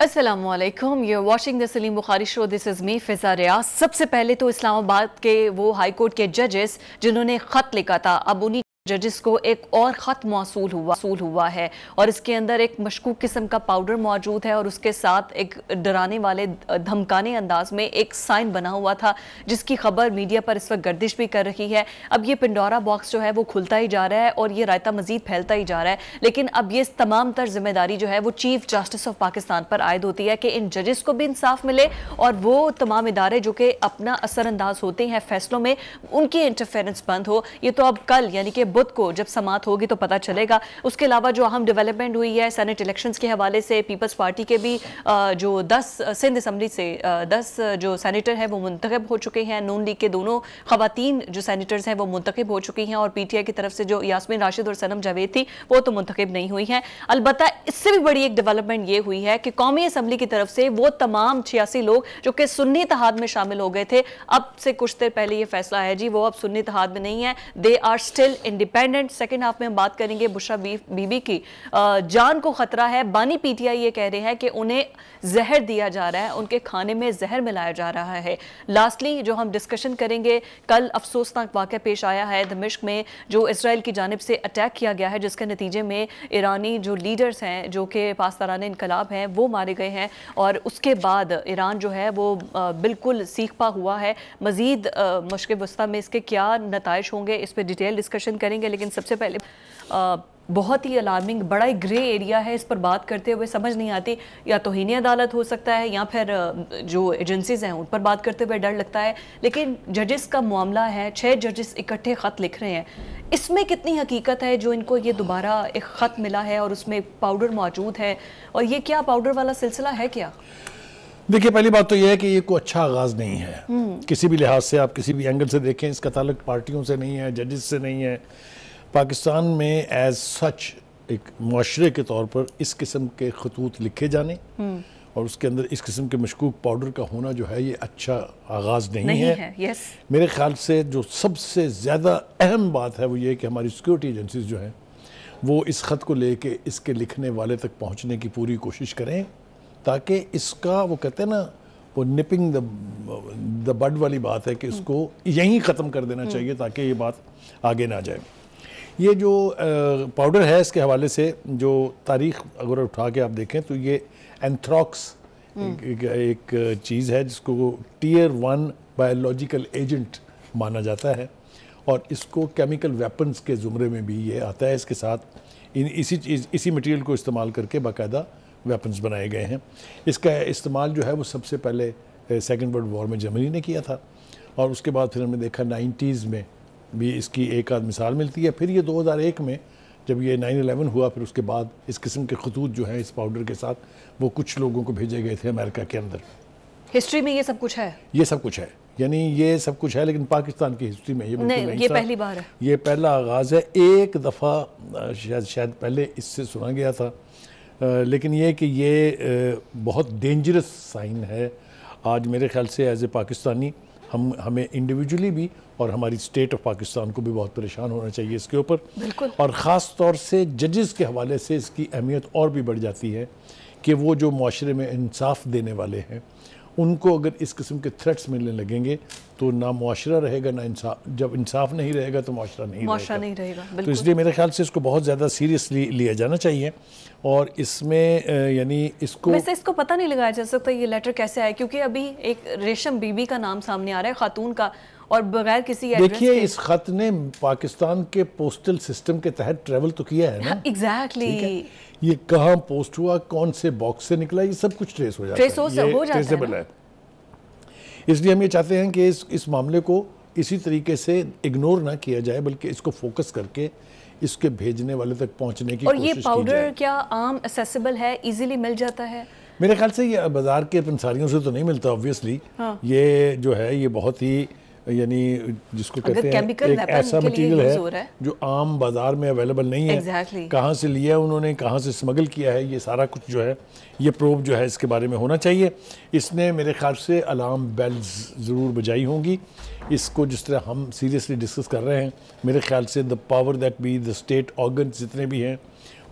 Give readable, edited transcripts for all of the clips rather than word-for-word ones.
अस्सलामुअलैकुम, you're watching the Salim Bukhari show. This is me Fiza Riaz. सबसे पहले तो इस्लामाबाद के वो हाई कोर्ट के जजेस जिन्होंने ख़त लिखा था, अब उन्हीं जजेस को एक और ख़त मौसूल हुआ है और इसके अंदर एक मशकूक किस्म का पाउडर मौजूद है और उसके साथ एक डराने वाले धमकाने अंदाज में एक साइन बना हुआ था जिसकी खबर मीडिया पर इस वक्त गर्दिश भी कर रही है। अब ये पिंडोरा बॉक्स जो है वो खुलता ही जा रहा है और ये रायता मजीद फैलता ही जा रहा है, लेकिन अब ये तमाम तर जिम्मेदारी जो है वो चीफ जस्टिस ऑफ पाकिस्तान पर आयद होती है कि इन जजेस को भी इंसाफ मिले और वो तमाम इदारे जो कि अपना असरअंदाज होते हैं फैसलों में, उनकी इंटरफेरेंस बंद हो। ये तो अब कल यानी कि बुध को जब समात होगी तो पता चलेगा। उसके अलावा जो अहम डेवलपमेंट हुई है सेनेट इलेक्शंस के हवाले से, पीपल्स पार्टी के भी जो 10 सिंध असम्बली से 10 जो सेनेटर हैं वो मुंतखब हो चुके हैं। नून लीग के दोनों खवातीन जो सेनेटर्स हैं वो मुंतखब हो चुकी हैं और पीटीआई की तरफ से जो यास्मीन राशिद और सनम जावेद थी वो तो मुंतखब नहीं हुई हैं। अलबत्ता इससे भी बड़ी एक डेवलपमेंट ये हुई है कि कौमी असम्बली की तरफ से वो तमाम 86 लोग जो कि सुन्नी इत्तेहाद में शामिल हो गए थे, अब से कुछ देर पहले ये फैसला है जी वो अब सुन्नी इत्तेहाद में नहीं है, they are still independent. Second half में हम बात करेंगे बुशरा बीबी की जान को खतरा है। बानी पीटीआई ये कह रहे हैं कि उन्हें जहर दिया जा रहा है, उनके खाने में जहर मिलाया जा रहा है। लास्टली जो हम डिस्कशन करेंगे, कल अफसोसनाक वाक़या पेश आया है दमिश्क में जो इसराइल की जानिब से अटैक किया गया है, जिसके नतीजे में ईरानी जो लीडर्स हैं जो कि पासदारान इनकलाब हैं वो मारे गए हैं और उसके बाद ईरान जो है वो बिल्कुल सीखपा हुआ है। मज़ीद मशक़ वस्ता में इसके क्या नताइज होंगे इस पर डिटेल डिस्कशन करेंगे, लेकिन सबसे पहले बहुत ही अलार्मिंग बड़ा ही ग्रे एरिया है, इस पर बात करते हुए समझ नहीं आती, या तौहीन अदालत हो सकता है या फिर जो एजेंसीज हैं उन पर बात करते हुए डर लगता है। लेकिन जजेस का मामला है, 6 जजेस इकट्ठे ख़त लिख रहे हैं, इसमें कितनी हकीकत है जो इनको ये दोबारा एक ख़त मिला है और उसमें पाउडर मौजूद है, और ये क्या पाउडर वाला सिलसिला है क्या? देखिए, पहली बात तो यह है कि ये कोई अच्छा आगाज़ नहीं है किसी भी लिहाज से, आप किसी भी एंगल से देखें। इसका ताल्लुक पार्टियों से नहीं है, जजेस से नहीं है। पाकिस्तान में एज सच एक मुआशरे के तौर पर इस किस्म के खतूत लिखे जाने और उसके अंदर इस किस्म के मशकूक पाउडर का होना जो है ये अच्छा आगाज़ नहीं है। यस। मेरे ख्याल से जो सबसे ज़्यादा अहम बात है वो ये कि हमारी सिक्योरिटी एजेंसीज जो हैं वो इस ख़त को लेके इसके लिखने वाले तक पहुँचने की पूरी कोशिश करें, ताकि इसका वो कहते हैं ना वो निपिंग द बड वाली बात है कि इसको यहीं ख़त्म कर देना चाहिए ताकि ये बात आगे ना जाए। ये जो पाउडर है इसके हवाले से जो तारीख़ अगर उठा के आप देखें तो ये एंथ्रॉक्स एक चीज़ है जिसको टियर 1 बायोलॉजिकल एजेंट माना जाता है और इसको केमिकल वेपन्स के ज़ुमरे में भी ये आता है। इसके साथ इसी मटेरियल को इस्तेमाल करके बाकायदा वेपन्स बनाए गए हैं। इसका इस्तेमाल जो है वो सबसे पहले सेकेंड वर्ल्ड वॉर में जर्मनी ने किया था और उसके बाद फिर हमने देखा 90s में भी इसकी एक आध मिसाल मिलती है। फिर ये 2001 में जब ये 9/11 हुआ, फिर उसके बाद इस किस्म के खतूत जो हैं इस पाउडर के साथ वो कुछ लोगों को भेजे गए थे अमेरिका के अंदर। हिस्ट्री में ये सब कुछ है, ये सब कुछ है, यानी ये सब कुछ है, लेकिन पाकिस्तान की हिस्ट्री में ये बिल्कुल नहीं, ये पहली बार है, ये पहला आगाज़ है। एक दफ़ा शायद पहले इससे सुना गया था, लेकिन ये कि ये बहुत डेंजरस साइन है। आज मेरे ख्याल से एज ए पाकिस्तानी हमें इंडिविजुअली भी और हमारी स्टेट ऑफ पाकिस्तान को भी बहुत परेशान होना चाहिए इसके ऊपर, और ख़ास तौर से जजेस के हवाले से इसकी अहमियत और भी बढ़ जाती है कि वो जो मुआशरे में इंसाफ देने वाले हैं उनको अगर इस किस्म के थ्रेट्स मिलने लगेंगे तो ना मुआशरा रहेगा ना इंसाफ। जब इंसाफ नहीं रहेगा तो मुआशरा नहीं रहेगा। तो इसलिए मेरे ख्याल से इसको बहुत ज़्यादा सीरियसली लिया जाना चाहिए और इसमें यानी इसको पता नहीं लगाया जा सकता ये लेटर कैसे आया, क्योंकि अभी एक रेशम बीबी का नाम सामने आ रहा है, खातून का, और बगैर किसी देखिए इस खत ने पाकिस्तान के पोस्टल सिस्टम के तहत ट्रेवल तो किया है ना। एग्जैक्टली ये कहाँ पोस्ट हुआ, कौन से बॉक्स से निकला, ये सब कुछ ट्रेस हो जाता है, ट्रेसेबल है। इसलिए हम ये चाहते हैं कि इस मामले को इसी तरीके से इग्नोर ना किया जाए, बल्कि इसको फोकस करके इसके भेजने वाले तक पहुंचने की कोशिश की जाए। और ये पाउडर क्या आम एक्सेसिबल है, इजीली मिल जाता है? मेरे ख्याल से ये बाजार के पंसारियों से तो नहीं मिलता ऑब्वियसली। ये जो है ये बहुत ही यानी जिसको कहते हैं एक ऐसा मटीरियल है जो आम बाजार में अवेलेबल नहीं है। कहाँ से लिया उन्होंने, कहाँ से स्मगल किया है, ये सारा कुछ जो है ये प्रूफ जो है इसके बारे में होना चाहिए। इसने मेरे ख्याल से अलार्म बेल्स ज़रूर बजाई होंगी। इसको जिस तरह हम सीरियसली डिस्कस कर रहे हैं, मेरे ख्याल से the power that be the state organ जितने भी हैं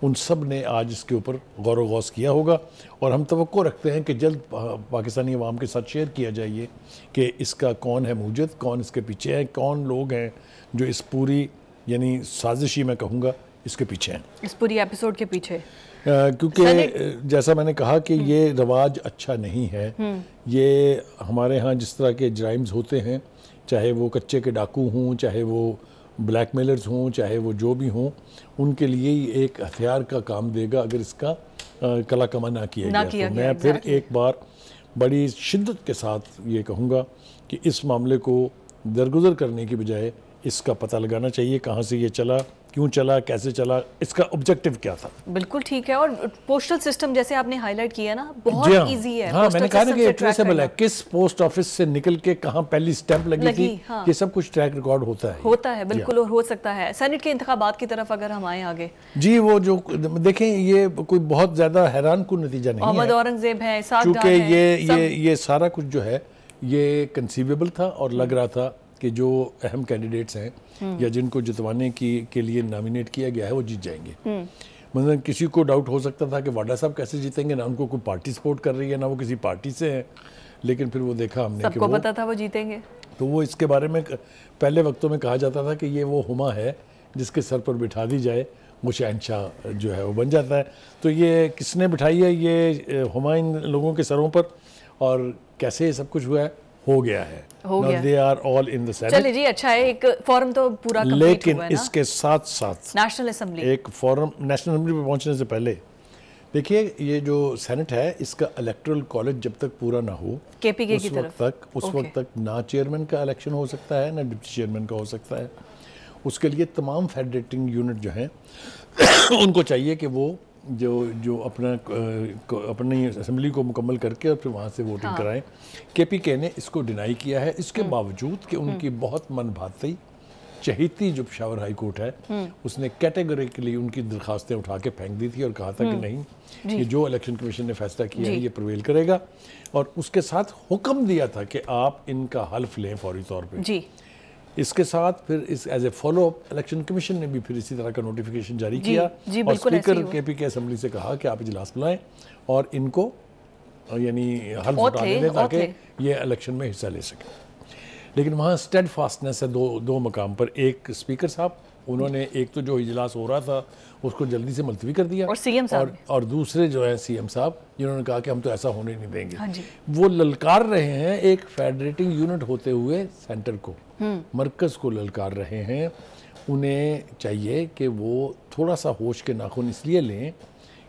उन सब ने आज इसके ऊपर गौर व गौस किया होगा और हम तवक्को रखते हैं कि जल्द पाकिस्तानी अवाम के साथ शेयर किया जाए ये कि इसका कौन है मूजद, कौन इसके पीछे है, कौन लोग हैं जो इस पूरी यानी साजिशी मैं कहूँगा इसके पीछे हैं, इस पूरी एपिसोड के पीछे। क्योंकि जैसा मैंने कहा कि ये रवाज अच्छा नहीं है। ये हमारे यहाँ जिस तरह के जराइम्स होते हैं, चाहे वो कच्चे के डाकू हों, चाहे वो ब्लैकमेलर्स हों, चाहे वो जो भी हों, उनके लिए ही एक हथियार का काम देगा अगर इसका कला कमा ना किया गया। तो मैं फिर एक बार बड़ी शिद्दत के साथ ये कहूँगा कि इस मामले को दरगुजर करने की बजाय इसका पता लगाना चाहिए कहाँ से ये चला, क्यों चला, कैसे चला, इसका ऑब्जेक्टिव क्या था। बिल्कुल ठीक है। और पोस्टल सिस्टम जैसे आपने हाईलाइट किया ना, बहुत इजी है। हाँ, मैंने कहा ना कि ट्रेसेबल है, किस पोस्ट ऑफिस से निकल के कहाँ पहली स्टैंप लगी थी, हाँ। ये सब कुछ ट्रैक रिकॉर्ड होता है बिल्कुल। और हो सकता है सेनेट के इंतखाबात की तरफ अगर हम आए आगे, जी वो जो देखें ये कोई बहुत ज्यादा हैरान कुन नतीजा नहीं है। मोहम्मद औरंगजेब है, चूंकि ये सारा कुछ जो है ये कंसीवेबल था और लग रहा था कि जो अहम कैंडिडेट्स हैं या जिनको जितवाने के लिए नॉमिनेट किया गया है वो जीत जाएंगे। मतलब किसी को डाउट हो सकता था कि वाडा साहब कैसे जीतेंगे, ना उनको कोई पार्टी सपोर्ट कर रही है, ना वो किसी पार्टी से है, लेकिन फिर वो देखा हमने कि सबको पता था वो जीतेंगे। तो वो इसके बारे में पहले वक्तों में कहा जाता था कि ये वो हुमा है जिसके सर पर बिठा दी जाए वो शहंशाह जो है वो बन जाता है। तो ये किसने बिठाई है ये हुमा इन लोगों के सरों पर, और कैसे ये सब कुछ हुआ है, हो गया है। They are all in the Senate. चलिए जी, अच्छा है, एक फॉर्म तो पूरा कंप्लीट हुआ है ना। लेकिन इसके साथ साथ नेशनल असेंबली, एक फॉर्म नेशनल असेंबली पे पहुंचने से पहले देखिए ये जो सेनेट है इसका इलेक्टोरल कॉलेज जब तक पूरा ना हो केपीके की तरफ उस वक्त तक ना चेयरमैन का इलेक्शन हो सकता है ना डिप्टी चेयरमैन का हो सकता है। उसके लिए तमाम फेडरेटिंग यूनिट जो हैं उनको चाहिए कि वो जो अपनी असेंबली को मुकम्मल करके और फिर वहाँ से वोटिंग कराएं। केपीके ने इसको डिनाई किया है, इसके बावजूद कि उनकी बहुत मनभाती चहीती जो पेशावर हाई कोर्ट है उसने कैटेगरिकली उनकी दरखास्तें उठा के फेंक दी थी और कहा था कि नहीं, ये जो इलेक्शन कमीशन ने फैसला किया है ये प्रिवेल करेगा, और उसके साथ हुक्म दिया था कि आप इनका हल्फ लें फौरी तौर पर। इसके साथ फिर इस as a follow up election commission ने भी फिर इसी तरह का नोटिफिकेशन जारी किया और स्पीकर केपीके असेंबली से कहा कि आप इजलास बुलाएं और इनको यानी हल्फ उठाने दें ताकि ये इलेक्शन में हिस्सा ले सकें। लेकिन वहाँ स्टेड फास्टनेस है दो मकाम पर। एक स्पीकर साहब, उन्होंने एक तो जो इजलास हो रहा था उसको जल्दी से मुलतवी कर दिया, और सीएम साहब और दूसरे जो है सीएम साहब जिन्होंने कहा कि हम तो ऐसा होने नहीं देंगे। वो ललकार रहे हैं एक फेडरेटिंग यूनिट होते हुए सेंटर को, मरकज को ललकार रहे हैं। उन्हें चाहिए कि वो थोड़ा सा होश के नाखून इसलिए लें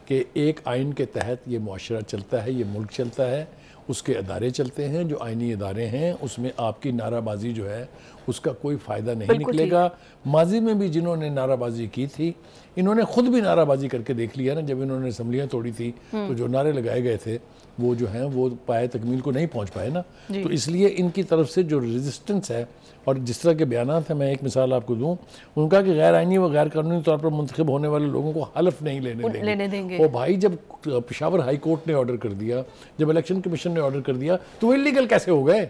कि एक आइन के तहत ये मुआशरा चलता है, ये मुल्क चलता है, उसके अदारे चलते हैं, जो आइनी अदारे हैं उसमें आपकी नाराबाजी जो है उसका कोई फ़ायदा नहीं निकलेगा। माजी में भी जिन्होंने नाराबाजी की थी इन्होंने ख़ुद भी नाराबाजी करके देख लिया ना, जब इन्होंने असम्बलियाँ तोड़ी थी तो जो नारे लगाए गए थे वो जो हैं वो पाए तकमील को नहीं पहुँच पाए ना। तो इसलिए इनकी तरफ से जो रेजिस्टेंस है और जिस तरह के बयानात हैं, मैं एक मिसाल आपको दूं, उनका कि गैर आइनी व गैर कानूनी तौर पर मुंतखब होने वाले लोगों को हल्फ नहीं लेने देंगे। ओ भाई, जब पेशावर हाई कोर्ट ने ऑर्डर कर दिया, जब इलेक्शन कमीशन ने ऑर्डर कर दिया, तो इलीगल कैसे हो गए?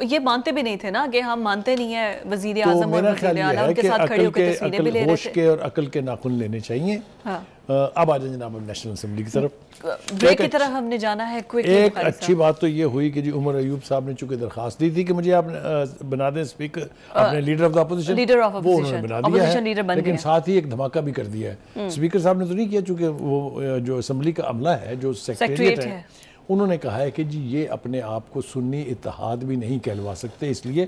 ये मानते भी नहीं थे ना कि हम मानते नहीं है वजीर आजम और वजीर आला उनके साथ खड़े होकर तस्वीरें भी ले रहे थे। के और अकल के नाखून लेने चाहिए। अब आ जाए जनाब नेशनल असेंबली की तरफ। ब्रेक की तरफ हमने जाना है। एक अच्छी बात तो ये हुई कि जी उमर अयूब साहब ने चूंकि दरखास्त दी थी कि मुझे आप बना दें स्पीकर, अपने लीडर ऑफ द अपोजिशन, वो उन्होंने बना दिया है, लेकिन साथ ही एक धमाका भी कर दिया है। स्पीकर साहब ने तो नहीं किया, चूंकि वो जो असेंबली का अमला है, जो सेक्रेटरीट है, उन्होंने कहा है कि जी ये अपने आप को सुन्नी इत्तेहाद भी नहीं कहलवा सकते, इसलिए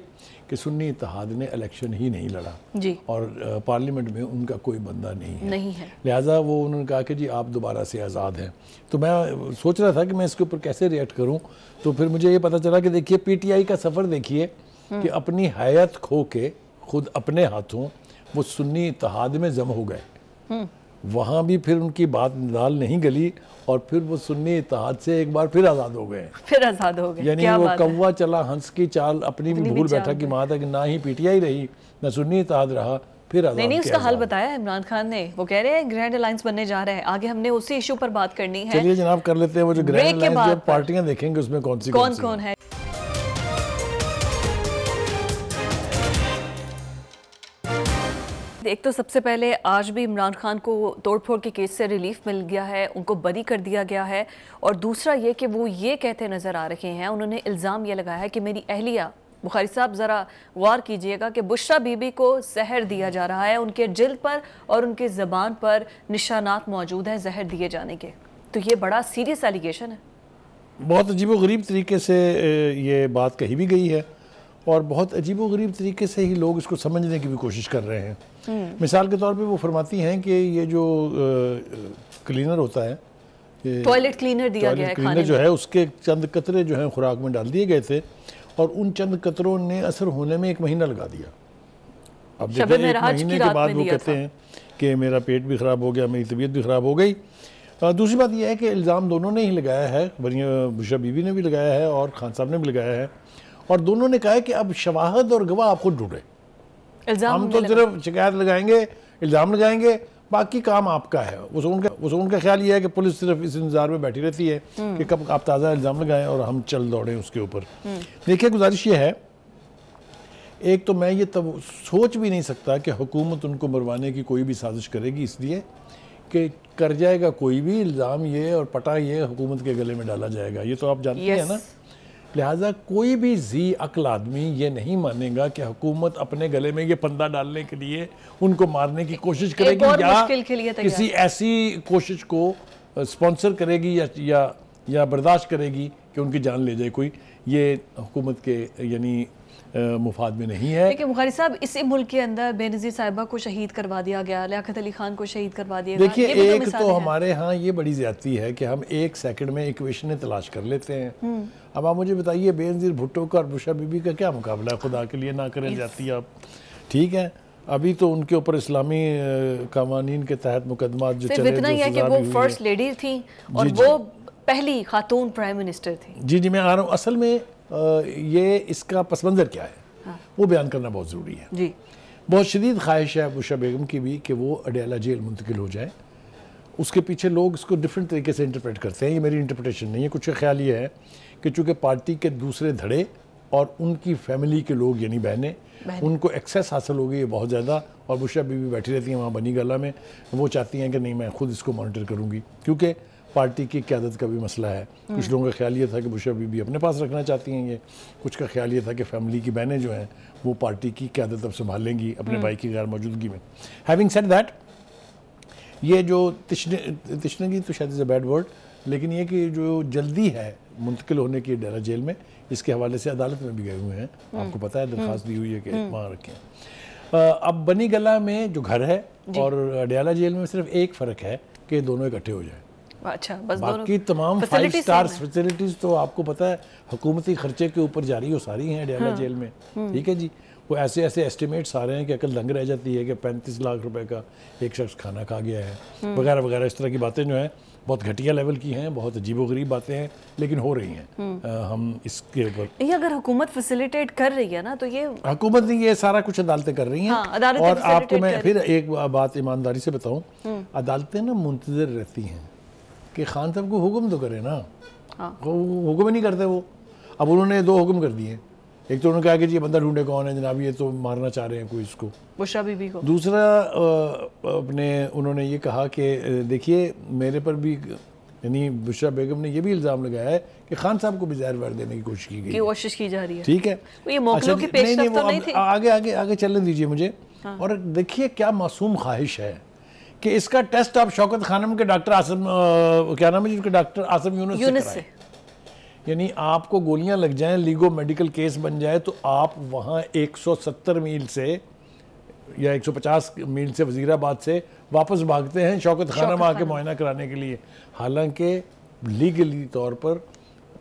कि सुन्नी इत्तेहाद ने इलेक्शन ही नहीं लड़ा जी, और पार्लियामेंट में उनका कोई बंदा नहीं है। लिहाजा वो उन्होंने कहा कि जी आप दोबारा से आज़ाद हैं। तो मैं सोच रहा था कि मैं इसके ऊपर कैसे रिएक्ट करूं, तो फिर मुझे ये पता चला कि देखिए पीटीआई का सफ़र देखिए कि अपनी हैत खो के खुद अपने हाथों वो सुन्नी इत्तेहाद में जम हो गए। वहाँ भी फिर उनकी बात दाल नहीं गली और फिर वो सुन्नी इत्तेहाद से एक बार फिर आज़ाद हो गए। यानी वो कौवा चला हंस की चाल अपनी भी भूल बैठा कि माँ था कि ना ही पीटीआई रही ना सुन्नी इत्तेहाद रहा, फिर आज़ाद। नहीं, उसका हल बताया इमरान खान ने। वो कह रहे हैं ग्रैंड अलायंस बनने जा रहा है। आगे हमने उसी इशू पर बात करनी है। चलिए जनाब कर लेते हैं वो जो ग्रैंड अलायंस पार्टियां देखेंगे उसमें कौन है। एक तो सबसे पहले आज भी इमरान खान को तोड़फोड़ के केस से रिलीफ मिल गया है, उनको बरी कर दिया गया है। और दूसरा ये कि वो ये कहते नज़र आ रहे हैं, उन्होंने इल्ज़ाम ये लगाया है कि मेरी अहलिया, बुखारी साहब ज़रा गौर कीजिएगा कि बुशरा बीबी को जहर दिया जा रहा है, उनके जिल्द पर और उनकी ज़बान पर निशानात मौजूद हैं जहर दिए जाने के। तो ये बड़ा सीरियस एलिगेशन है। बहुत अजीबोगरीब तरीके से ये बात कही भी गई है और बहुत अजीबोगरीब तरीके से ही लोग इसको समझने की भी कोशिश कर रहे हैं। मिसाल के तौर पे वो फरमाती हैं कि ये जो क्लीनर होता है, टॉयलेट क्लीनर दिया गया है, क्लीनर जो है उसके चंद कतरे जो हैं खुराक में डाल दिए गए थे और उन चंद कतरों ने असर होने में 1 महीना लगा दिया। अब देखिए 1 महीने के बाद वो कहते हैं कि मेरा पेट भी ख़राब हो गया, मेरी तबीयत भी ख़राब हो गई। दूसरी बात यह है कि इल्ज़ाम दोनों ने ही लगाया है, बुशरा बीबी ने भी लगाया है और खान साहब ने भी लगाया है और दोनों ने कहा है कि अब शवाहद और गवाह आप खुद ढूंढे। हम तो सिर्फ शिकायत लगाएंगे, इल्ज़ाम लगाएंगे, बाकी काम आपका है। उनका ख्याल ये है कि पुलिस सिर्फ इस इंतजार में बैठी रहती है कि कब आप ताज़ा इल्ज़ाम लगाएं और हम चल दौड़ें उसके ऊपर। देखिए, गुजारिश ये है, एक तो मैं ये तब सोच भी नहीं सकता कि हुकूमत उनको मरवाने की कोई भी साजिश करेगी, इसलिए कि कर जाएगा कोई भी इल्ज़ाम ये और पटा ये हुकूमत के गले में डाला जाएगा, ये तो आप जानते हैं ना। लिहाजा कोई भी जी अक्ल आदमी ये नहीं मानेगा कि हुकूमत अपने गले में ये फंदा डालने के लिए उनको मारने की कोशिश करेगी या किसी ऐसी कोशिश को स्पॉन्सर करेगी या बर्दाश्त करेगी कि उनकी जान ले जाए कोई। ये हुकूमत के यानी मुफाद में नहीं है। देखिए बुखारी साहब, इसी मुल्क के अंदर बेनज़ीर साहिबा को शहीद करवा दिया गया, लियाकत अली खान को शहीद करवा दिया गया। देखिए, एक तो हमारे यहाँ ये बड़ी ज़्यादती है कि हम 1 सेकंड में इक्वेशनें तलाश कर लेते हैं। अब आप मुझे बताइए, बेनज़ीर भुट्टो का और बुशरा बीबी का क्या मुकाबला, खुदा के लिए ना करें जाती आप। ठीक है, अभी तो उनके ऊपर इस्लामी कानून के तहत मुकदमा जो चले, इतना ही है कि वो फर्स्ट लेडी थी और वो पहली खातून प्राइम मिनिस्टर थी। जी जी, मैं आ रहा हूँ। असल में ये इसका पस मंज़र क्या है, हाँ, वो बयान करना बहुत ज़रूरी है जी। बहुत शदीद ख्वाहिश है बुशरा बेगम की भी कि वो अडयाला जेल मुंतकिल हो जाए। उसके पीछे लोग इसको डिफरेंट तरीके से इंटरप्रेट करते हैं, ये मेरी इंटरप्रिटेशन नहीं है। कुछ का ख्याल ये है कि चूँकि पार्टी के दूसरे धड़े और उनकी फैमिली के लोग यानी बहनें, उनको एक्सेस हासिल हो गई है बहुत ज़्यादा और बुशरा बीबी बैठी रहती हैं वहाँ बनी गला में। वो चाहती हैं कि नहीं, मैं खुद इसको मॉनिटर करूँगी, क्योंकि पार्टी की क़यादत का भी मसला है। कुछ लोगों का ख्याल ये था कि बुशरा बीबी अपने पास रखना चाहती हैं ये, कुछ का ख्याल ये था कि फैमिली की बहनें जो हैं वो पार्टी की क़यादत अब संभाल लेंगी अपने भाई की गैर मौजूदगी में। हैविंग सेड दैट, ये जो तिश्नगी तो शायद इज़ अ बैड वर्ड, लेकिन ये कि जो जल्दी है मुंतकिल होने की अडयाला जेल में, इसके हवाले से अदालत में भी गए हुए हैं, आपको पता है, दरख्वास्त दी हुई है कि वहाँ रखें। अब बनी गला में जो घर है और अडयाला जेल में सिर्फ एक फ़र्क है कि दोनों इकट्ठे हो जाएं। अच्छा, बस बाकी तमाम 5 स्टार फैसिलिटीज़ तो आपको पता है हुकूमती खर्चे के ऊपर जारी हो सारी हैं अडयाला जेल में। ठीक है जी, वो ऐसे एस्टिमेट्स आ रहे हैं कि अकल दंग रह जाती है कि 35 लाख रुपए का एक शख्स खाना खा गया है वगैरह वगैरह। इस तरह की बातें जो हैं बहुत घटिया लेवल की हैं, बहुत अजीबोगरीब बातें हैं, लेकिन हो रही हैं। हम इसके ऊपर ये अगर हुकूमत फैसिलिटेट कर रही है ना, तो ये हुकूमत नहीं, ये सारा कुछ अदालतें कर रही हैं। हाँ, और आपको मैं फिर एक बात ईमानदारी से बताऊँ, अदालतें ना मुंतज़िर रहती हैं कि खान साहब को हुक्म तो करे ना। हुक्म ही नहीं करते वो। अब उन्होंने 2 हुक्म कर दिए। एक तो उन्होंने कहा कि ये बंदा ढूंढे कौन है जनाब, ये तो मारना चाह रहे हैं कोई इसको, बुशरा बीबी को। दूसरा अपने उन्होंने ये कहा कि देखिए मेरे पर भी, यानी बुशरा बेगम ने ये भी इल्ज़ाम लगाया है कि खान साहब को भी जहर वार देने की कोशिश की गई, कोशिश की जा रही है। ठीक है, ये मौक़िफ़ की पेशरफ़्त तो नहीं थी। आगे आगे आगे चलने दीजिए मुझे। और देखिए क्या मासूम ख्वाहिश है कि इसका टेस्ट आप शौकत खानम के डॉक्टर आसम, क्या नाम है जिनके, डॉक्टर आसम यूनुस से, यानी आपको गोलियां लग जाएं, लीगो मेडिकल केस बन जाए, तो आप वहाँ 170 मील से या 150 मील से वज़ीराबाद से वापस भागते हैं शौकत खानम आके मुआयना कराने के लिए। हालांकि लीगली तौर पर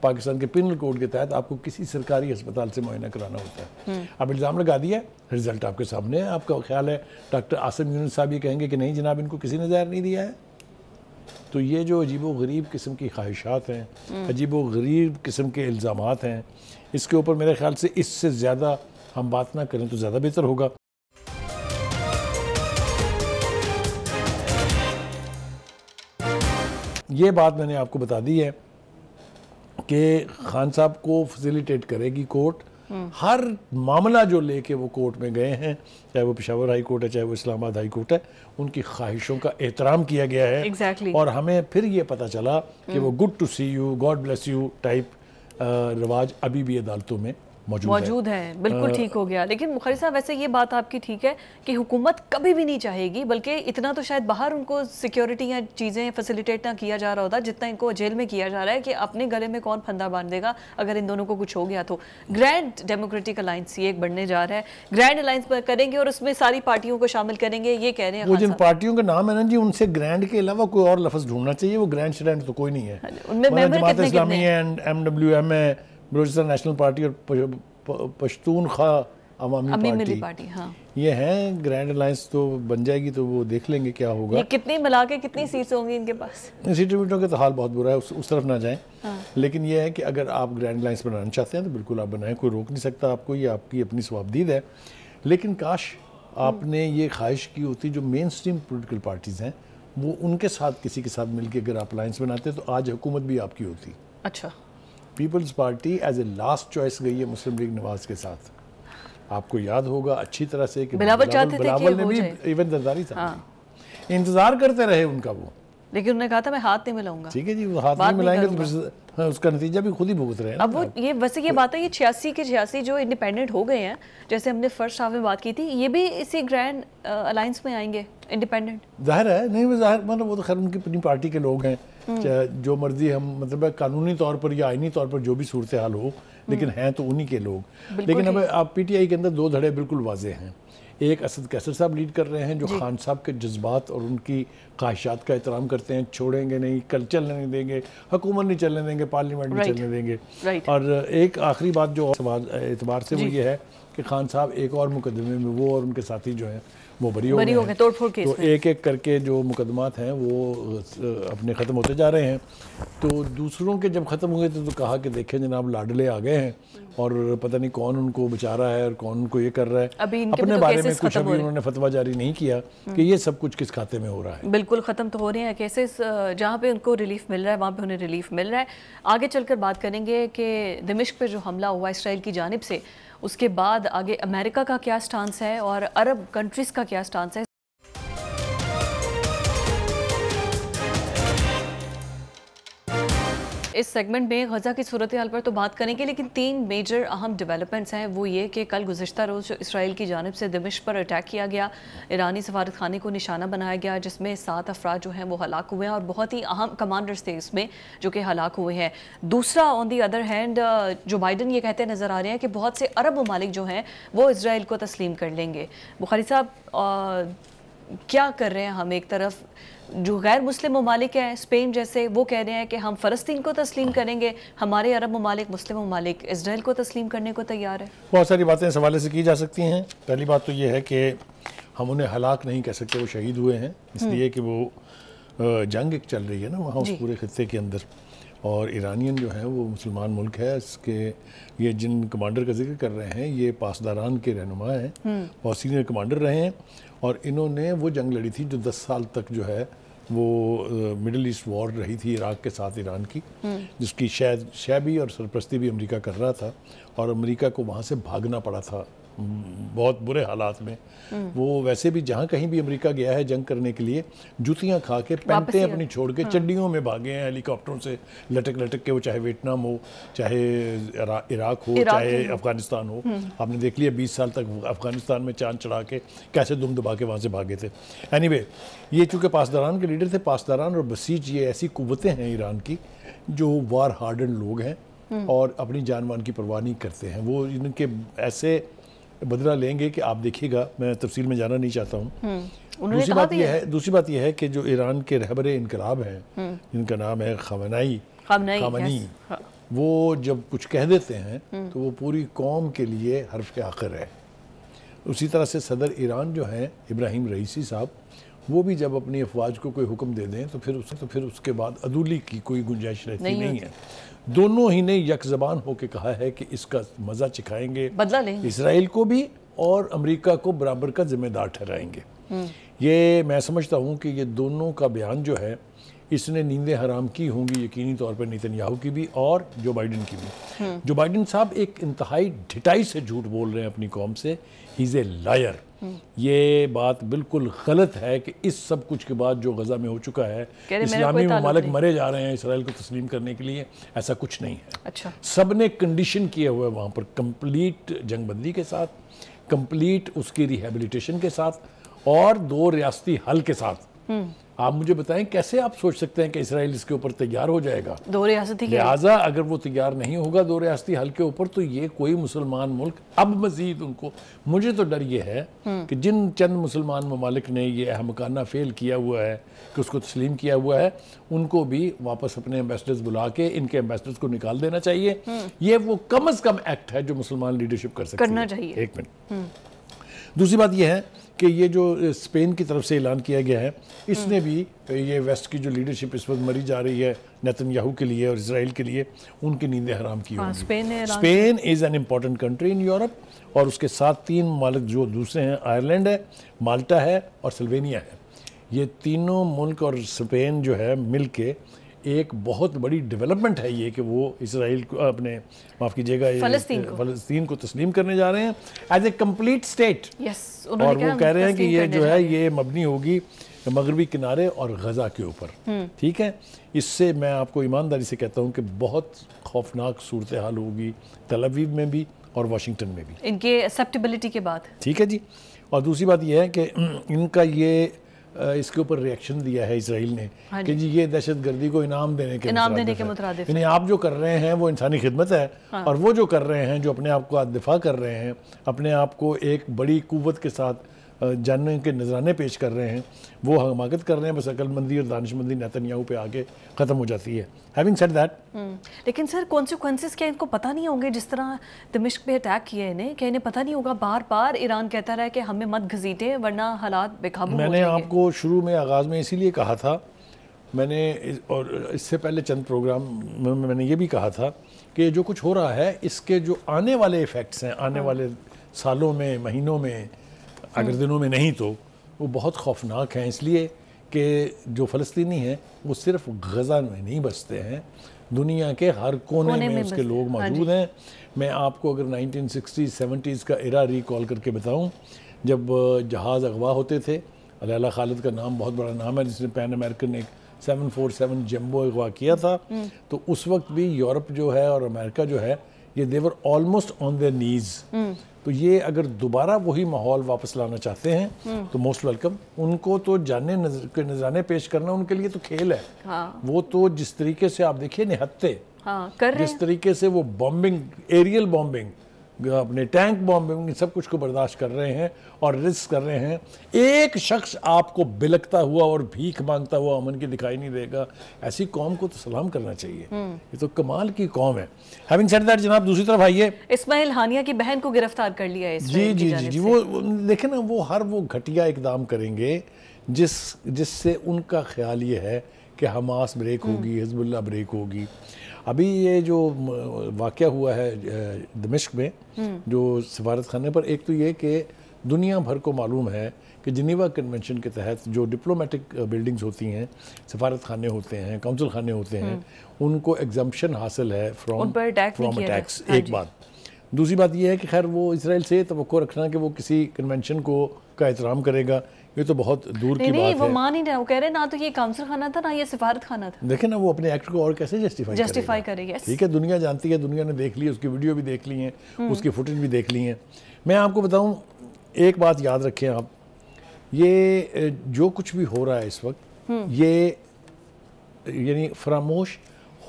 पाकिस्तान के पिनल कोड के तहत आपको किसी सरकारी अस्पताल से मुआयना कराना होता है। अब इल्ज़ाम लगा दिया, रिजल्ट आपके सामने है। आपका ख्याल है डॉक्टर आसिम यूनुस साहब ये कहेंगे कि नहीं जनाब, इनको किसी ने जहर नहीं दिया है? तो ये जो अजीबो गरीब किस्म की ख्वाहिशात हैं, अजीबो गरीब किस्म के इल्ज़ामात हैं, इसके ऊपर मेरे ख्याल से इससे ज़्यादा हम बात ना करें तो ज़्यादा बेहतर होगा। ये बात मैंने आपको बता दी है कि खान साहब को फैसिलिटेट करेगी कोर्ट हर मामला जो लेके वो कोर्ट में गए हैं, चाहे वो पेशावर हाई कोर्ट है, चाहे वो इस्लामाबाद हाई कोर्ट है, उनकी ख्वाहिशों का एहतराम किया गया है। Exactly. और हमें फिर ये पता चला कि वो good to see you, God bless you type रिवाज अभी भी अदालतों में मौजूद है। बिल्कुल ठीक हो गया। लेकिन मुखर्री साहब, वैसे ये बात आपकी ठीक है कि हुकूमत कभी भी नहीं चाहेगी, बल्कि इतना तो शायद बाहर उनको सिक्योरिटी या चीज़ें फैसिलिटेट ना किया जा रहा होता जितना इनको जेल में किया जा रहा है कि अपने गले में कौन फंदा बांध देगा अगर इन दोनों को कुछ हो गया तो। ग्रैंड डेमोक्रेटिक अलायंस ये एक बनने जा रहा है, ग्रैंड अलायंस करेंगे और उसमें सारी पार्टियों को शामिल करेंगे, ये कह रहे हैं। वो जिन पार्टियों का नाम है ना जी, उनसे ग्रैंड के अलावा कोई और लफ्ज़ ढूंढना चाहिए। वो ग्रैंड श्रैंड तो कोई नहीं है। उनमें जमात इस्लामी है, MWM है, बलूचिस्तान नेशनल पार्टी और पश्तूनख्वा अवामी पार्टी, हाँ। ये हैं ग्रैंड अलायंस। तो बन जाएगी तो वो देख लेंगे क्या होगा। ये कितनी मिला के कितनी सीट्स होंगी इनके पास? सीटों वीटों का तो हाल बहुत बुरा है, उस तरफ ना जाएं। हाँ। लेकिन ये है कि अगर आप ग्रैंड अलायंस बनाना चाहते हैं तो बिल्कुल आप बनाएं, कोई रोक नहीं सकता आपको, ये आपकी अपनी स्वाबदीद है। लेकिन काश आपने ये ख्वाहिश की होती, जो मेन स्ट्रीम पोलिटिकल पार्टीज़ हैं वो उनके साथ किसी के साथ मिलकर अगर आप अलायंस बनाते तो आज हुकूमत भी आपकी होती। अच्छा। People's Party as a last choice गई है मुस्लिम लीग नवाज के साथ। आपको याद होगा अच्छी तरह से कि बिलावल ने भी इवन जरदारी साहब इंतजार करते रहे उनका वो, लेकिन उन्होंने कहा था मैं हाथ नहीं मिलाऊंगा। ठीक है जी, वो हाथ नहीं मिलाएंगे तो फिर उसका नतीजा भी खुद ही भुगत रहे हैं। अब वो ये वैसे ये बात है, ये 86 के 86 जो इंडिपेंडेंट हो गए हैं, जैसे हमने फर्स्ट हाफ में बात की थी, ये भी इसी ग्रैंड अलायंस में आएंगे इंडिपेंडेंट। जाहिर है, नहीं वो जाहिर, मतलब वो तो खैर उनकी अपनी पार्टी के लोग हैं, चाहे जो मर्जी हम मतलब कानूनी तौर पर या आईनी तौर पर जो भी सूरत हाल हो, लेकिन हैं तो उन्हीं के लोग। लेकिन अब आप PTI के अंदर दो धड़े बिल्कुल वाजे हैं। एक असद कैसर साहब लीड कर रहे हैं जो खान साहब के जज्बात और उनकी ख्वाहिशात का एहतराम करते हैं, छोड़ेंगे नहीं, कल चलने नहीं देंगे, हुकूमत नहीं चलने देंगे, पार्लियामेंट नहीं चलने देंगे। और एक आखिरी बात जो एतबार से वो ये है कि खान साहब एक और मुकदमे में वो और उनके साथी जो हैं वो बरी हो गए, तोड़फोड़ केस तो एक एक करके जो मुकदमात हैं वो अपने ख़त्म होते जा रहे हैं। तो दूसरों के जब ख़त्म हुए तो कहा कि देखें जनाब लाडले आ गए हैं और पता नहीं कौन उनको बचा रहा है और कौन उनको ये कर रहा है। अपने बारे में कुछ अभी उन्होंने फतवा जारी नहीं किया कि ये सब कुछ किस खाते में हो रहा है। बिल्कुल ख़त्म तो हो रहे हैं केसेस, जहाँ पे उनको रिलीफ मिल रहा है वहाँ पे उन्हें रिलीफ मिल रहा है। आगे चलकर बात करेंगे कि दिमिश्क पे जो हमला हुआ इसराइल की जानिब से, उसके बाद आगे अमेरिका का क्या स्टांस है और अरब कंट्रीज़ का क्या स्टांस है। इस सेगमेंट में गज़ा की सूरत हाल पर तो बात करेंगे, लेकिन 3 मेजर अहम डेवलपमेंट्स हैं। वो ये कि कल गुज़िश्ता रोज़ इसराइल की जानिब से दिमिश्क पर अटैक किया गया, ईरानी सफारत खाने को निशाना बनाया गया, जिसमें 7 अफराद जो हैं वो हलाक हुए हैं और बहुत ही अहम कमांडर्स थे इसमें जो कि हलाक हुए हैं। दूसरा, ऑन दी अदर हैंड, जो बाइडन ये कहते नज़र आ रहे हैं कि बहुत से अरब ममालिक जो हैं वो इसराइल को तस्लीम कर लेंगे। बुखारी साहब, क्या कर रहे हैं हम? एक तरफ जो गैर मुस्लिम ममालिक हैं, स्पेन जैसे, वो कह रहे हैं कि हम फ़लस्तीन को तस्लीम करेंगे, हमारे अरब ममालिक, मुस्लिम ममालिक इसराइल को तस्लीम करने को तैयार है। बहुत सारी बातें इस हवाले से की जा सकती हैं। पहली बात तो ये है कि हम उन्हें हलाक नहीं कह सकते, वो शहीद हुए हैं, इसलिए कि वो जंग एक चल रही है ना वहाँ उस पूरे खित्ते के अंदर, और ईरानियन जो है वो मुसलमान मुल्क है। इसके ये जिन कमांडर का जिक्र कर रहे हैं ये पासदारान के रहनुमा हैं, बहुत सीनियर कमांडर रहे हैं, और इन्होंने वो जंग लड़ी थी जो 10 साल तक जो है वो मिडिल ईस्ट वॉर रही थी इराक के साथ ईरान की, जिसकी शैबी और सरपरस्ती भी अमेरिका कर रहा था, और अमेरिका को वहाँ से भागना पड़ा था बहुत बुरे हालात में। वो वैसे भी जहाँ कहीं भी अमेरिका गया है जंग करने के लिए, जूतियाँ खा के, पैंटें अपनी छोड़ के चड्डियों में भागे हैं, हेलीकॉप्टरों से लटक लटक के, वो चाहे वियतनाम हो, चाहे इराक हो, चाहे अफगानिस्तान हो। आपने देख लिया 20 साल तक अफगानिस्तान में चांद चढ़ा के कैसे दुम दबा के वहाँ से भागे थे। एनीवे, ये चूँकि पासदारान के लीडर थे, पासदारान और बसीज ये ऐसी कुव्वतें हैं ईरान की जो वार हार्डन लोग हैं और अपनी जान मान की परवाह नहीं करते हैं। वो इनके ऐसे बदला लेंगे कि आप देखिएगा, मैं तफसील में जाना नहीं चाहता हूँ। दूसरी बात यह है कि जो ईरान के रहबर इनकलाब हैं, जिनका नाम है खामनई, वो जब कुछ कह देते हैं तो वो पूरी कौम के लिए हर्फ के आखिर है। उसी तरह से सदर ईरान जो हैं इब्राहिम रईसी साहब, वो भी जब अपनी अफवाज को कोई हुक्म दे दें तो फिर उसके बाद अदूली की कोई गुंजाइश रहती नहीं है। दोनों ही ने यक ज़बान होकर कहा है कि इसका मज़ा चिखाएंगे, बदला लेंगे, इसराइल को भी और अमेरिका को बराबर का जिम्मेदार ठहराएंगे। ये मैं समझता हूँ कि ये दोनों का बयान जो है इसने नींदें हराम की होंगी यकीनी तौर पर नेतन्याहू की भी और जो बाइडन की भी। जो बाइडन साहब एक इंतहाई ढिठाई से झूठ बोल रहे हैं अपनी कौम से, ही इज़ ए लायर। ये बात बिल्कुल गलत है कि इस सब कुछ के बाद जो गजा में हो चुका है, इस्लामी ममालिक मरे जा रहे हैं इसराइल को तस्लीम करने के लिए, ऐसा कुछ नहीं है। अच्छा, सब ने कंडीशन किए हुए वहाँ पर कंप्लीट जंगबंदी के साथ, कंप्लीट उसकी रिहेबिलिटेशन के साथ और 2 रियासती हल के साथ। आप मुझे बताएं कैसे आप सोच सकते हैं कि इसराइल इसके ऊपर तैयार हो जाएगा? 2 रियासती, लिहाजा अगर वो तैयार नहीं होगा 2 रियासती हल के ऊपर, तो ये कोई मुसलमान मुल्क अब मजीद उनको, मुझे तो डर ये है कि जिन चंद मुसलमान ममालिक ने ये अहमकाना फेल किया हुआ है कि उसको तस्लीम किया हुआ है, उनको भी वापस अपने एम्बेसडर्स बुला के इनके एम्बेसडर्स को निकाल देना चाहिए। ये वो कम से कम एक्ट है जो मुसलमान लीडरशिप कर सकती है। करना चाहिए। एक मिनट, दूसरी बात यह है कि ये जो स्पेन की तरफ से ऐलान किया गया है, इसने भी ये वेस्ट की जो लीडरशिप इस वक्त मरी जा रही है नेतन्याहू के लिए और इसराइल के लिए, उनकी नींदें हराम की होंगी। Spain is an important country in Europe, और उसके साथ 3 ममालिक जो दूसरे हैं, आयरलैंड है, माल्टा है और स्लोवेनिया है। ये तीनों मुल्क और स्पेन जो है मिल के एक बहुत बड़ी डेवलपमेंट है ये कि वो इसराइल को, अपने माफ़ कीजिएगा, फ़लस्तीन को तस्लीम करने जा रहे हैं एज ए कंप्लीट स्टेट। और वो कह रहे हैं कि ये जो है ये मबनी होगी मगरबी किनारे और गजा के ऊपर। ठीक है, इससे मैं आपको ईमानदारी से कहता हूँ कि बहुत खौफनाक सूरत हाल होगी तल अवीव में भी और वाशिंगटन में भी, इनके एक्सेप्टेबिलिटी के बाद। ठीक है जी। और दूसरी बात यह है कि इनका ये इसके ऊपर रिएक्शन दिया है इसराइल ने कि जी ये दहशतगर्दी को इनाम देने के मुतरादिफ है। आप जो कर रहे हैं वो इंसानी खिदमत है। हाँ। और वो जो कर रहे हैं, जो अपने आप को दिफा कर रहे हैं, अपने आप को एक बड़ी कुव्वत के साथ जानने के नजराने पेश कर रहे हैं, वो हमाकत कर रहे हैं। बस अकलमंदी और दानिशमंदी नेतन्याहू पे आके ख़त्म हो जाती है। हैविंग सेड दैट, लेकिन सर कॉन्सिक्वेंसेस क्या इनको पता नहीं होंगे? जिस तरह दमिश्क पे अटैक किए इन्हें, क्या इन्हें पता नहीं होगा? बार बार ईरान कहता रहा है कि हमें मत घसीटे वरना हालात बेकाबू हो जाएंगे। मैंने आपको शुरू में आगाज़ में इसीलिए कहा था, मैंने और इससे पहले चंद प्रोग्राम में मैंने ये भी कहा था कि जो कुछ हो रहा है इसके जो आने वाले इफ़ेक्ट्स हैं, आने वाले सालों में, महीनों में, अगर दिनों में नहीं तो वो बहुत खौफनाक हैं। इसलिए कि जो फ़लस्तीनी हैं वो सिर्फ गज़ा में नहीं बसते हैं, दुनिया के हर कोने में उसके लोग मौजूद हैं। मैं आपको अगर 1960s-70s का एरा रिकॉल करके बताऊं, जब जहाज़ अगवा होते थे, लैला खालिद का नाम बहुत बड़ा नाम है, जिसने पैन अमेरिकन एक 747 जम्बो अगवा किया था, तो उस वक्त भी यूरोप जो है और अमेरिका जो है, ये देवर ऑलमोस्ट ऑन देयर नीज। तो ये अगर दोबारा वही माहौल वापस लाना चाहते हैं तो मोस्ट वेलकम। उनको तो नजराने पेश करना उनके लिए तो खेल है। हाँ। वो तो जिस तरीके से आप देखिए निहत्ते, हाँ, कर रहे हैं। जिस तरीके से वो बॉम्बिंग, एरियल बॉम्बिंग, अपने टैंक बॉम्बिंग, सब कुछ को बर्दाश्त कर रहे हैं और रिस्क कर रहे हैं। एक शख्स आपको बिलकता हुआ और भीख मांगता हुआ अमन की दिखाई नहीं देगा। ऐसी कौम को तो सलाम करना चाहिए। ये तो कमाल की कौम है। हैविंग सेड दैट, जनाब दूसरी तरफ आइए, इस्माइल हानिया की बहन को गिरफ्तार कर लिया है। जी जी जी जी, वो देखे ना, वो हर वो घटिया इकदाम करेंगे जिससे उनका ख्याल ये है कि हमास ब्रेक होगी, हिजबुल्लाह ब्रेक होगी। अभी ये जो वाक़या हुआ है दमिश्क में, जो सफारत खाने पर, एक तो ये कि दुनिया भर को मालूम है कि जिनीवा कन्वेंशन के तहत जो डिप्लोमेटिक बिल्डिंग्स होती हैं, सफारत खाने होते हैं, कौंसल खाने होते हैं, उनको एग्जम्पशन हासिल है फ्रॉम अटैक्स। एक बात। दूसरी बात यह है कि खैर वो इसराइल से तवक्को रखना कि वो किसी कन्वेंशन का एहतराम करेगा, ये तो बहुत दूर की बात है। वो मान ही नहीं, वो कह रहे ना तो ये काउंसिल खाना था ना ये सिफारत खाना था। देखे ना, वो अपने एक्ट को और कैसे जस्टिफाई करेगा। ठीक है, दुनिया जानती है, दुनिया ने देख ली, उसकी वीडियो भी देख ली है, उसकी फुटेज भी देख ली है। मैं आपको बताऊं, एक बात याद रखें आप, ये जो कुछ भी हो रहा है इस वक्त, ये यानी फरामोश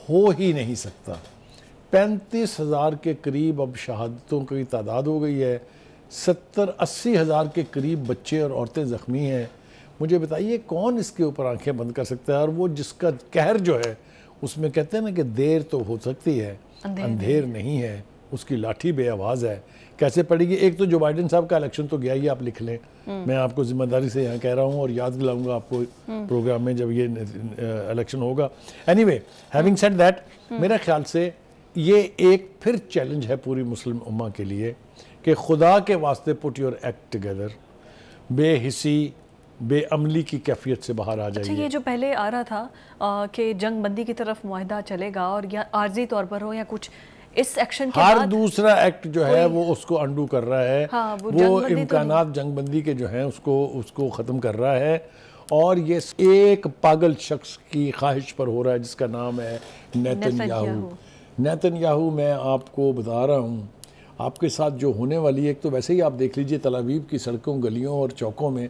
हो ही नहीं सकता। 35,000 के करीब अब शहादतों की तादाद हो गई है, 70-80 हज़ार के करीब बच्चे और औरतें ज़ख्मी हैं। मुझे बताइए कौन इसके ऊपर आंखें बंद कर सकता है? और वो जिसका कहर जो है, उसमें कहते हैं ना कि देर तो हो सकती है, अंधेर नहीं है, उसकी लाठी बेआवाज़ है, कैसे पड़ेगी? एक तो जो बाइडन साहब का इलेक्शन तो गया ही, आप लिख लें, मैं आपको जिम्मेदारी से यहाँ कह रहा हूँ और याद दिलाऊंगा आपको प्रोग्राम में जब ये इलेक्शन होगा। एनीवे, हैविंग सेड दैट, मेरे ख्याल से ये एक फिर चैलेंज है पूरी मुस्लिम उम्मा के लिए कि खुदा के वास्ते पुट योर एक्ट टुगेदर। बेहिसी, बेअमली की कैफियत से बाहर आ जाइए। अच्छा, ये जो पहले आ रहा था कि जंग बंदी की तरफ मुआहदा चलेगा और या आर्जी तौर पर हो या कुछ, इस एक्शन के हर बाद दूसरा एक्ट जो है वो उसको अंडू कर रहा है। हाँ, वो इम्कानात जंगबंदी के जो हैं उसको ख़त्म कर रहा है। और ये एक पागल शख्स की ख्वाहिश पर हो रहा है जिसका नाम है नेतन्याहू। नेतन्याहू, मैं आपको बता रहा हूँ, आपके साथ जो होने वाली है, एक तो वैसे ही आप देख लीजिए तल अवीव की सड़कों, गलियों और चौकों में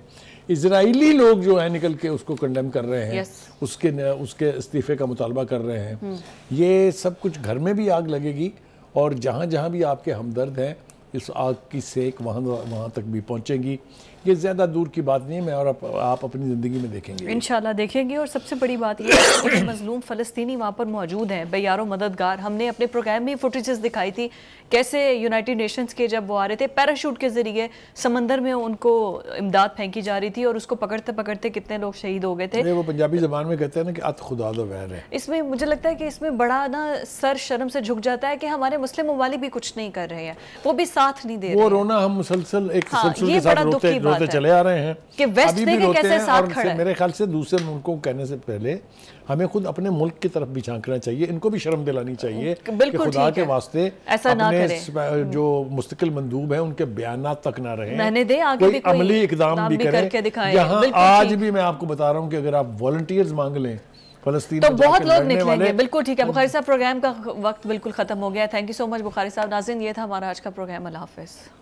इजराइली लोग जो है निकल के उसको कंडेम कर रहे हैं। उसके इस्तीफे का मुतालबा कर रहे हैं। ये सब कुछ घर में भी आग लगेगी और जहाँ जहाँ भी आपके हमदर्द हैं इस आग की सेक वहाँ तक भी पहुँचेगी। ये ज़्यादा दूर की बात नहीं है, मैं और आप अपनी ज़िंदगी में देखेंगे, इंशाल्लाह देखेंगे। और सबसे बड़ी बात ये है कि मजलूम फ़लस्तीनी वहाँ पर मौजूद हैं, बेयारो मददगार। हमने अपने प्रोग्राम में फुटेजेस दिखाई थी कैसे यूनाइटेड नेशंस के जब वो आ रहे थे पैराशूट के ज़रिए समंदर में उनको इमदाद फेंकी जा रही थी और उसको पकड़ते पकड़ते कितने लोग शहीद हो गए थे। वो पंजाबी ज़बान में कहते हैं ना कि अत खुदा दो वैर है। इसमें मुझे लगता है कि इसमें बड़ा ना सर शर्म से झुक जाता है कि हमारे मुस्लिम ममालिक भी कुछ नहीं कर रहे हैं, वो भी साथ नहीं दे रहे। वो रोना हम मुसलसल एक तसलसल के साथ रोते चले आ रहे हैं कि वेस्ट अभी भी रोते कैसे हैं। साथ और खड़ा है। मेरे ख्याल से दूसरे मुल्कों को कहने से पहले हमें खुद अपने मुल्क की तरफ भी झांकना चाहिए। इनको भी शर्म दिलानी चाहिए कि खुदा के वास्ते ऐसा ना अपने जो मुस्तकिल मंदूब है उनके बयानात तक ना रहे, रहने दे, आगे कोई अमली इकदाम भी करें। यहाँ आज भी मैं आपको बता रहा हूँ कि अगर आप वॉलंटियर्स मांग लें फलस्तीन तो बहुत लोग निकलेंगे। बिल्कुल ठीक है बुखारी साहब, प्रोग्राम का वक्त बिल्कुल खत्म हो गया। Thank you so much Bukhari साहब। नाज़रीन, ये था हमारा आज का प्रोग्राम। अल्लाह हाफिज़।